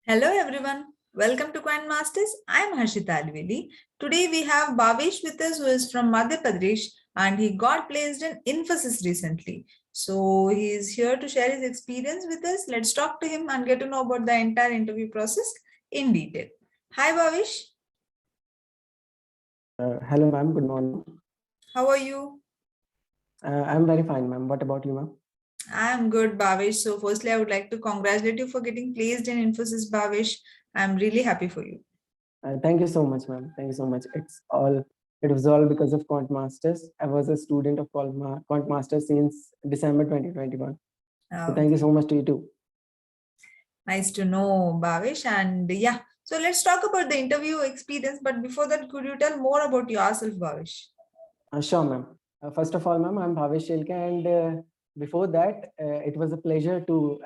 Hello everyone. Welcome to Quant Masters. I am Harshita Alveli. Today we have Bhavesh with us who is from Madhya Pradesh and he got placed in Infosys recently. So he is here to share his experience with us. Let's talk to him and get to know about the entire interview process in detail. Hi Bhavesh. Hello, ma'am. Good morning. How are you? I'm very fine, ma'am. What about you, ma'am? I am good, Bhavesh. So firstly, I would like to congratulate you for getting placed in Infosys, Bhavesh. I'm really happy for you. Thank you so much, ma'am. Thank you so much. It was all because of Quant Masters. I was a student of Quant Masters since December 2021. So thank you Okay. so much to you too. Nice to know, Bhavesh. And yeah, so let's talk about the interview experience. But before that, could you tell more about yourself, Bhavesh? Sure, ma'am. First of all, ma'am, I'm Bhavesh Shelke, and before that, it was a pleasure to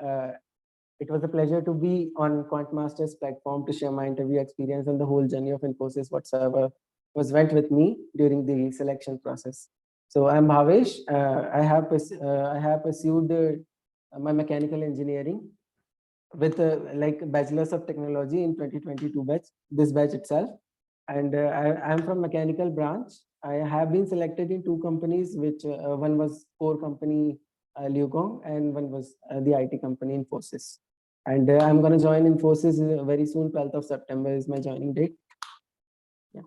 be on Quant Masters platform to share my interview experience and the whole journey of Infosys whatsoever was went with me during the selection process. So I'm Bhavesh. I have pursued my mechanical engineering with like bachelor's of technology in 2022 batch, this batch itself. And I'm from mechanical branch. I have been selected in two companies, which one was core company Liugong and one was the IT company Infosys. And I'm going to join Infosys very soon. 12th of September is my joining date. Yeah.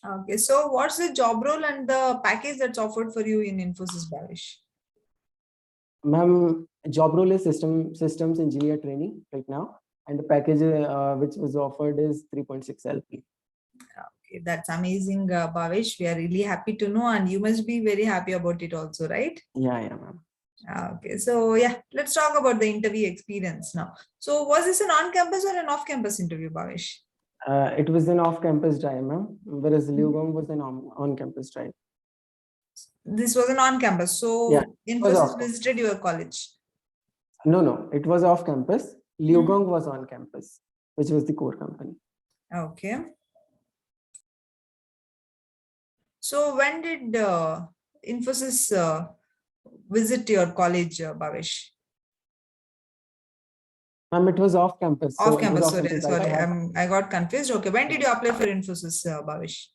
Okay, so what's the job role and the package that's offered for you in Infosys, Bhavesh? Ma'am, job role is systems engineer training right now. And the package which was offered is 3.6 LP. Okay, that's amazing, Bhavesh. We are really happy to know, and you must be very happy about it also, right? Yeah, ma'am. Okay, so yeah, let's talk about the interview experience now. So, was this an on-campus or an off-campus interview, Bhavesh? It was an off-campus drive, ma'am, whereas Liugong was an on-campus drive. This was an on-campus. Yeah, So, it was Infosys off. visited your college. No, it was off-campus. Liugong was on campus, which was the core company. Okay. So when did Infosys visit your college, Bhavesh? It was off-campus. So Off it was campus, off-campus. sorry, I got confused. Okay, when did you apply for Infosys, Bhavesh?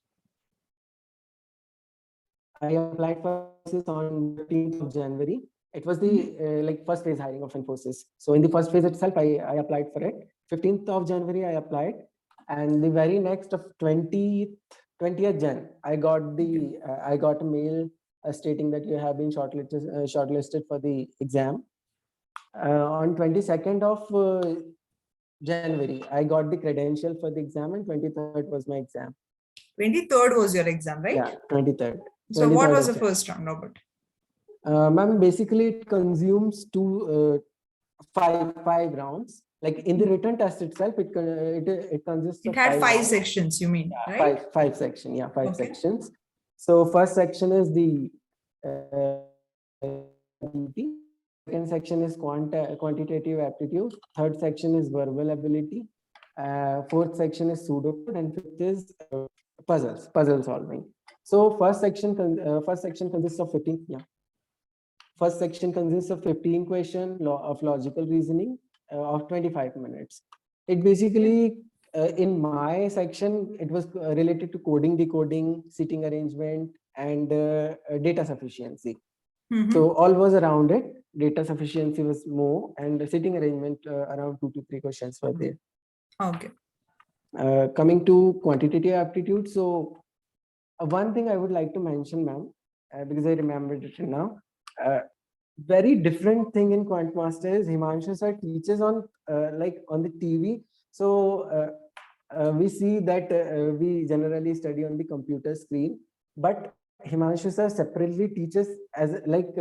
I applied for Infosys on 13th of January. It was the like first phase hiring of Infosys. So in the first phase itself, I applied for it. 15th of January, I applied. And the very next of 20th Jan, I got a mail stating that you have been shortlisted for the exam. On 22nd of January, I got the credential for the exam, and 23rd was my exam. 23rd was your exam, right? Yeah, 23rd. So what was the first round, Robert? Ma'am, basically it consumes five rounds. Like in the written test itself, it consists of It had five rounds. sections, you mean, Yeah, right? five section. Yeah, five Okay. sections. So first section is the ability. Second section is quantitative aptitude. Third section is verbal ability. Fourth section is pseudocode, and fifth is puzzle solving. So first section consists of 15. Yeah. First section consists of 15 questions of logical reasoning of 25 minutes. It basically, in my section, it was related to coding, decoding, seating arrangement, and data sufficiency. So all was around it. Data sufficiency was more, and the seating arrangement around 2 to 3 questions were there. Okay. Coming to quantitative aptitude. So one thing I would like to mention, ma'am, because I remembered it now. Very different thing in Quant Masters. Himanshu sir teaches on like on the TV. So we see that we generally study on the computer screen, but Himanshu sir separately teaches as like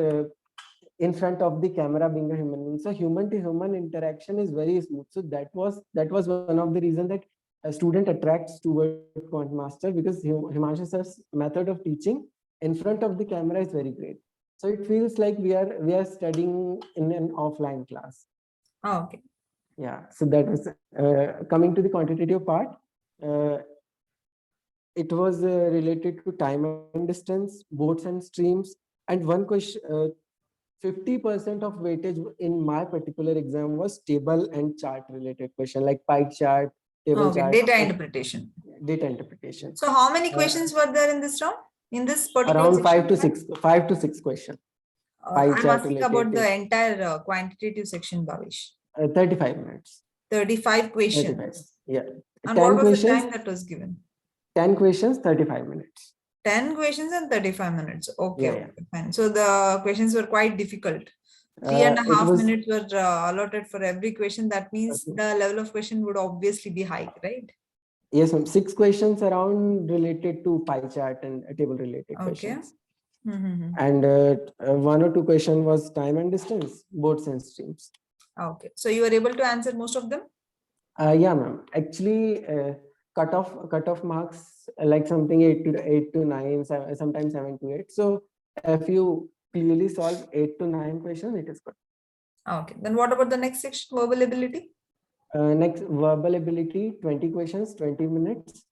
in front of the camera, being a human being. So human to human interaction is very smooth. So that was one of the reasons that a student attracts toward Quant Master, because Himanshu sir's method of teaching in front of the camera is very great. So it feels like we are studying in an offline class. Oh, okay. Yeah. So that was coming to the quantitative part. It was related to time and distance, boats and streams, and one question. 50% of weightage in my particular exam was table and chart related question, like pie chart, table Okay, chart, data interpretation. data interpretation. So how many questions were there in this round? In this particular Around section? 5 to 6 questions. Pie I'm chart asking about the related, entire quantitative section, Bhavesh. 35 minutes. 35 questions. 35. Yeah. And 10 what was the questions. time that was given? 10 questions, 35 minutes. 10 questions and 35 minutes. Okay, Yeah, okay, fine. So the questions were quite difficult. Three and a It half was minutes were allotted for every question. That means the level of question would obviously be high, right? yes, ma'am. 6 questions around related to pie chart and table related Okay. questions. Mm-hmm. And 1 or 2 question was time and distance, both and streams. Okay. So you were able to answer most of them? Yeah, ma'am. Actually, cutoff marks like something 8 to 9, sometimes 7 to 8. So if you clearly solve 8 to 9 questions, it is good. Okay. Then what about the next section, verbal ability? Next, verbal ability, 20 questions, 20 minutes.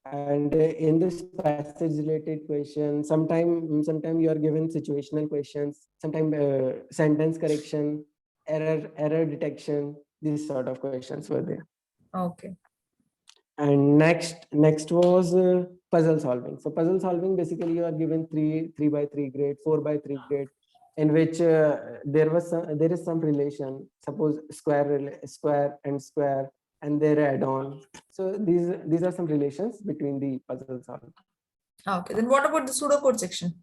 And in this passage related question, sometime you are given situational questions, sometime sentence correction, error detection, these sort of questions were there. Okay. And next was puzzle solving. So puzzle solving, basically you are given 3 by 3 grade, 4 by 3 grade, in which there is some relation. Suppose square and square and their add-on. So these are some relations between the puzzle solving. Okay. Then what about the pseudocode section?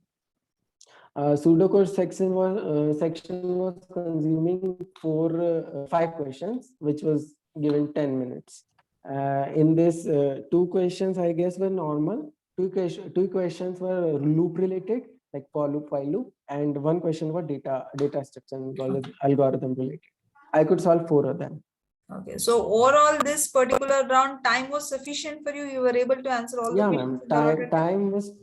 Pseudocode section was consuming 5 questions, which was given 10 minutes. In this, 2 questions, I guess, were normal. Two questions were loop related, like for loop, while loop, and 1 question was data structure and algorithm related. I could solve 4 of them. Okay. So overall, this particular round time was sufficient for you. You were able to answer all the questions. Time was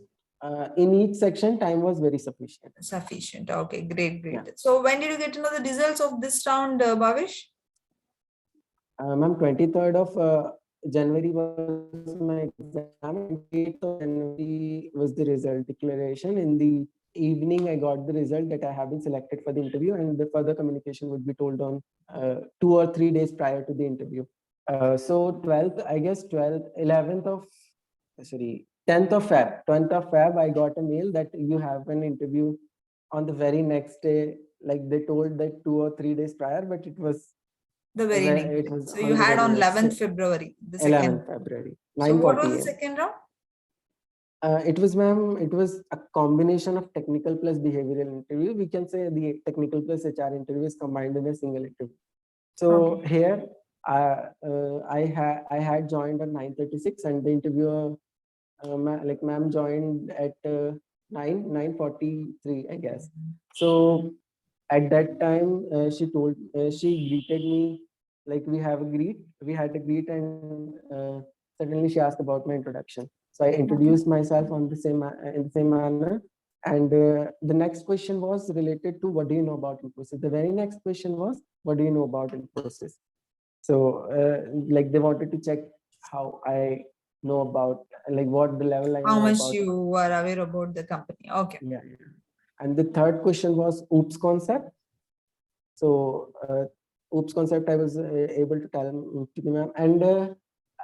in each section. Time was very sufficient. Sufficient. Okay. Great. Great. Yeah. So when did you get to know the results of this round, Bhavesh? Ma'am, 23rd of January was my exam, and 8th of January was the result declaration. In the evening, I got the result that I have been selected for the interview, and the further communication would be told on 2 or 3 days prior to the interview. So 12th, I guess 12th, 11th of, sorry, 10th of Feb, 10th of Feb, I got a mail that you have an interview on the very next day. Like they told that 2 or 3 days prior, but it was the very next day. So you had on 11th February, the 11th February. So what was the second round? It was, ma'am, it was a combination of technical plus behavioral interview. We can say the technical plus HR interview is combined in a single interview. So here, I had joined at 9:36, and the interviewer, like ma'am, joined at 9:43, I guess. So at that time, she greeted me like we had a greet, and suddenly she asked about my introduction. So I introduced myself in the same manner. And the next question was related to what do you know about Infosys. The very next question was, what do you know about Infosys? So like they wanted to check how I know about, like what the level I know about. How much you are aware about the company. Okay. Yeah. And the third question was OOPS concept. So OOPS concept I was able to tell to the ma'am. And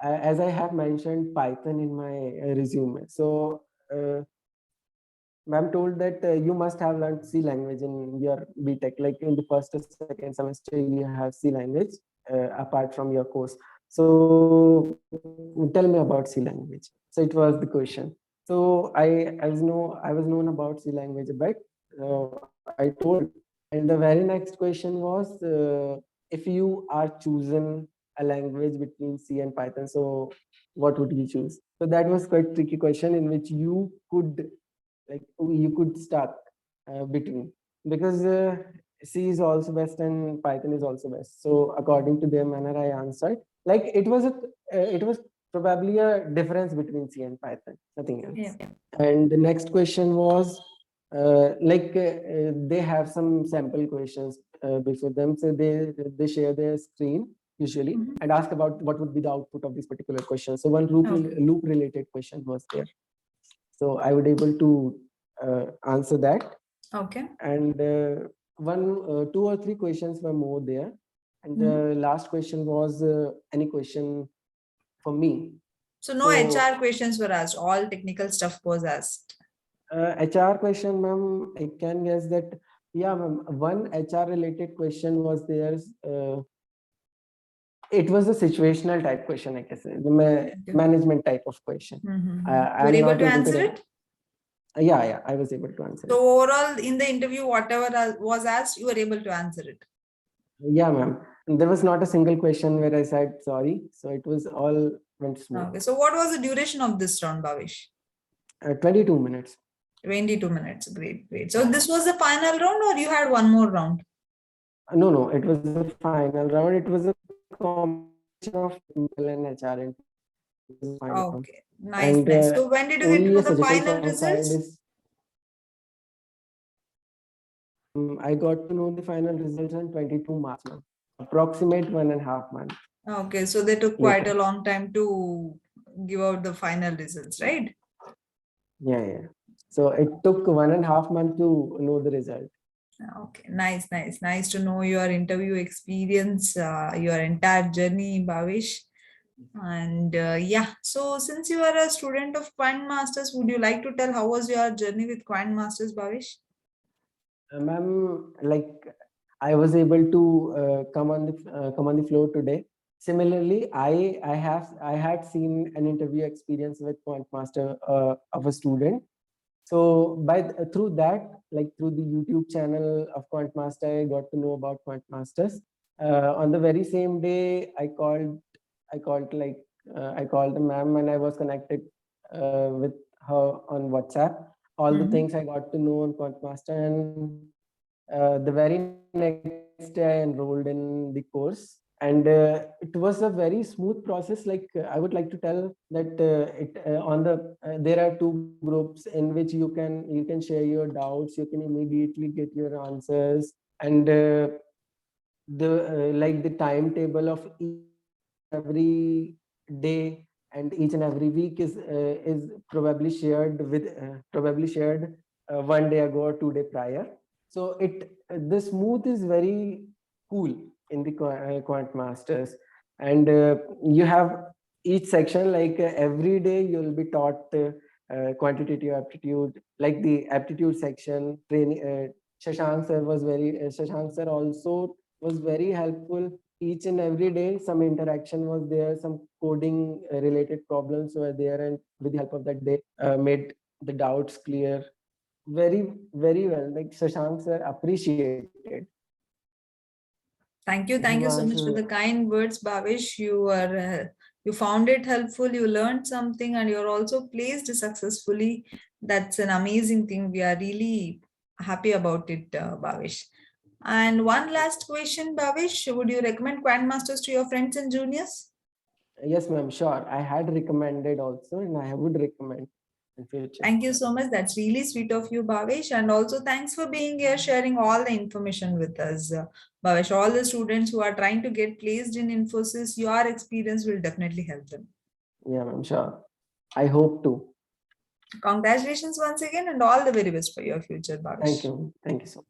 as I have mentioned Python in my resume. So ma'am told that you must have learned C language in your BTech, like in the first or second semester you have C language apart from your course. So tell me about C language. So it was the question. So I was known about C language a bit. I told, and the very next question was if you are chosen a language between C and Python, so what would you choose? So that was quite tricky question in which you could stuck between, because C is also best and Python is also best. So according to their manner, I answered like it was probably a difference between C and Python, nothing else. Yeah. And the next question was they have some sample questions before them, so they share their screen usually and ask about what would be the output of this particular question. So one loop related question was there. So I would able to answer that. Okay. And 2 or 3 questions were more there, and Mhm. the last question was any question for me. So no HR questions were asked, all technical stuff was asked. HR question, ma'am, I can guess that, yeah, ma'am, one HR related question was there. It was a situational type question, I guess, the management type of question. You were I'm able not to able answer to. it? Yeah, I was able to answer So it. overall, in the interview, whatever was asked, you were able to answer it. Yeah, ma'am. There was not a single question where I said sorry. So it was all went smooth. Okay. So what was the duration of this round, Bhavesh? 22 minutes. 22 minutes. Great, great. So this was the final round, or you had one more round? No, it was the final round. It was a combination of technical and HR. Okay, nice, And nice. So when did you get to only know a the suggestion final from my side results? is I got to know the final results on 22 March, ma'am. Approximate 1.5 months. Okay, so they took quite a later. long time to give out the final results, right? Yeah. So it took 1.5 months to know the result. Okay, nice, nice. Nice to know your interview experience, your entire journey, Bhavesh. And yeah, so since you are a student of Quant Masters, would you like to tell how was your journey with Quant Masters, Bhavesh? Ma'am, like I was able to come on the floor today. Similarly, I had seen an interview experience with Quant Master of a student. So through that, like through the YouTube channel of Quant Master, I got to know about Quant Masters. On the very same day, I called I called the ma'am and I was connected with her on WhatsApp. All the things I got to know on Quant Master, and the very next day I enrolled in the course, and it was a very smooth process. Like I would like to tell that it on the there are two groups in which you can share your doubts, you can immediately get your answers, and the like the timetable of each and every day and each and every week is probably shared 1 day ago or 2 day prior. So the smooth is very cool in the Quant Masters, and you have each section, like every day you'll be taught quantitative aptitude, like the aptitude section training. Shashank sir also was very helpful. Each and every day some interaction was there, some coding related problems were there, and with the help of that they made the doubts clear very well. Like Shashank sir appreciated. Thank you so much for Himanshu, the kind words, Bhavesh. You found it helpful. You learned something, and you're also placed successfully. That's an amazing thing. We are really happy about it, Bhavesh. And one last question, Bhavesh. Would you recommend Quant Masters to your friends and juniors? yes ma'am, sure, I had recommended also, and I would recommend in future. Thank you so much. That's really sweet of you, Bhavesh. And also, thanks for being here, sharing all the information with us, Bhavesh. All the students who are trying to get placed in Infosys, your experience will definitely help them. Yeah ma'am, sure, I hope to. Congratulations once again, and all the very best for your future, Bhavesh. Thank you so much.